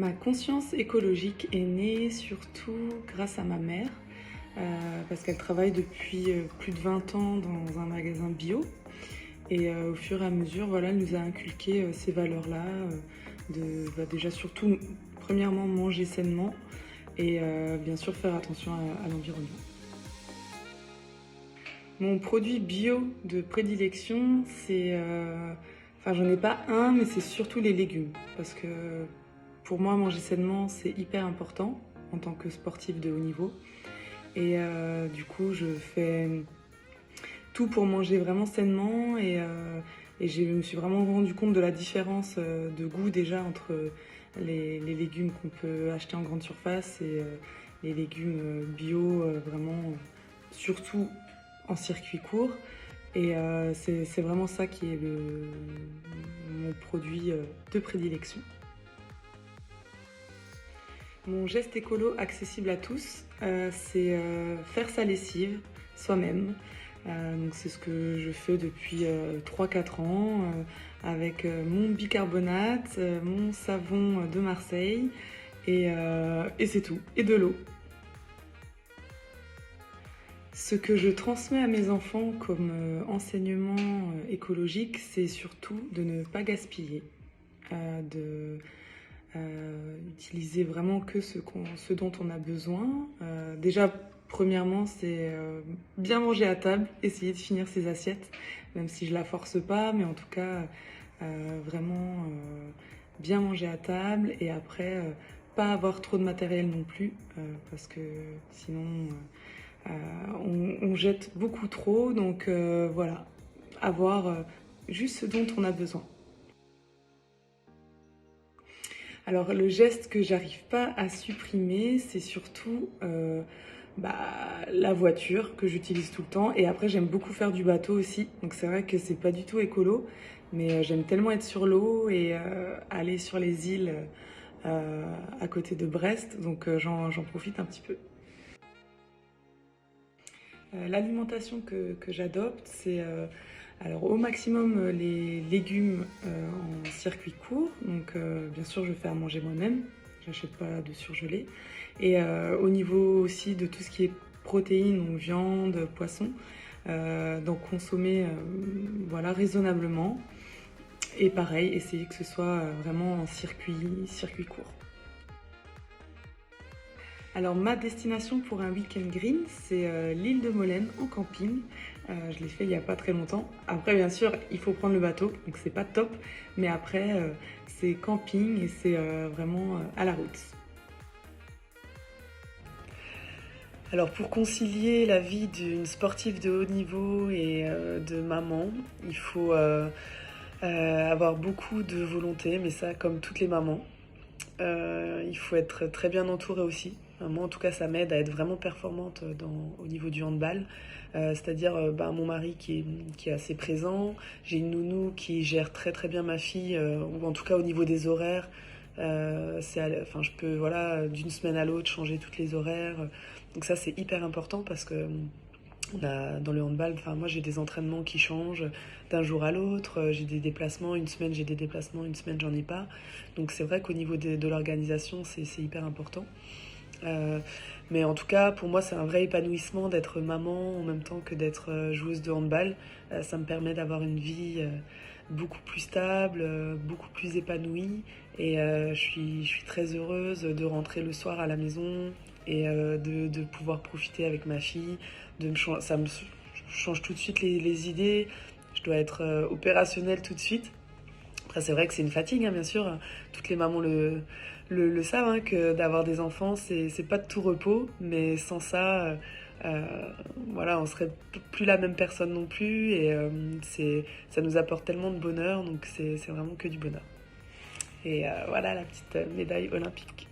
Ma conscience écologique est née surtout grâce à ma mère, parce qu'elle travaille depuis plus de 20 ans dans un magasin bio. Et au fur et à mesure, voilà, elle nous a inculqué ces valeurs-là, déjà surtout, premièrement, manger sainement et bien sûr faire attention à l'environnement. Mon produit bio de prédilection, enfin j'en ai pas un, mais c'est surtout les légumes. Parce que pour moi, manger sainement, c'est hyper important en tant que sportif de haut niveau. Et du coup, je fais tout pour manger vraiment sainement et je me suis vraiment rendu compte de la différence de goût déjà entre les légumes qu'on peut acheter en grande surface et les légumes bio, vraiment surtout en circuit court. Et c'est vraiment ça qui est mon produit de prédilection. Mon geste écolo accessible à tous, c'est faire sa lessive soi-même. Donc c'est ce que je fais depuis 3-4 ans avec mon bicarbonate, mon savon de Marseille et c'est tout, et de l'eau. Ce que je transmets à mes enfants comme enseignement écologique, c'est surtout de ne pas gaspiller, utiliser vraiment que ce dont on a besoin. Déjà, premièrement, c'est bien manger à table, essayer de finir ses assiettes, même si je la force pas, mais en tout cas, vraiment bien manger à table et après, pas avoir trop de matériel non plus, parce que sinon, on jette beaucoup trop. Donc voilà, avoir juste ce dont on a besoin. Alors le geste que j'arrive pas à supprimer, c'est surtout la voiture que j'utilise tout le temps. Et après j'aime beaucoup faire du bateau aussi. Donc c'est vrai que c'est pas du tout écolo, mais j'aime tellement être sur l'eau et aller sur les îles à côté de Brest. Donc j'en profite un petit peu. L'alimentation que j'adopte, c'est alors au maximum les légumes en circuit court. Donc bien sûr, je fais à manger moi-même. J'achète pas de surgelé. Et au niveau aussi de tout ce qui est protéines, donc viande, poisson, donc consommer voilà, raisonnablement. Et pareil, essayer que ce soit vraiment en circuit court. Alors ma destination pour un week-end green, c'est l'île de Molène en camping. Je l'ai fait il n'y a pas très longtemps. Après bien sûr, il faut prendre le bateau, donc c'est pas top. Mais après, c'est camping et c'est vraiment à la route. Alors pour concilier la vie d'une sportive de haut niveau et de maman, il faut avoir beaucoup de volonté, mais ça comme toutes les mamans. Il faut être très bien entouré aussi. Moi, en tout cas, ça m'aide à être vraiment performante au niveau du handball. C'est-à-dire mon mari qui est assez présent. J'ai une nounou qui gère très très bien ma fille, ou en tout cas au niveau des horaires. Je peux voilà, d'une semaine à l'autre changer toutes les horaires. Donc ça, c'est hyper important parce que dans le handball, moi j'ai des entraînements qui changent d'un jour à l'autre, j'ai des déplacements, une semaine j'ai des déplacements, une semaine j'en ai pas. Donc c'est vrai qu'au niveau de l'organisation, c'est hyper important. Mais en tout cas, pour moi, c'est un vrai épanouissement d'être maman en même temps que d'être joueuse de handball. Ça me permet d'avoir une vie beaucoup plus stable, beaucoup plus épanouie. Et je suis très heureuse de rentrer le soir à la maison et de pouvoir profiter avec ma fille. Ça me change tout de suite les idées. Je dois être opérationnelle tout de suite. Après, c'est vrai que c'est une fatigue, hein, bien sûr. Toutes les mamans le savent, hein, que d'avoir des enfants, c'est pas de tout repos. Mais sans ça, voilà, on serait plus la même personne non plus. Et ça nous apporte tellement de bonheur. Donc, c'est vraiment que du bonheur. Et voilà la petite médaille olympique.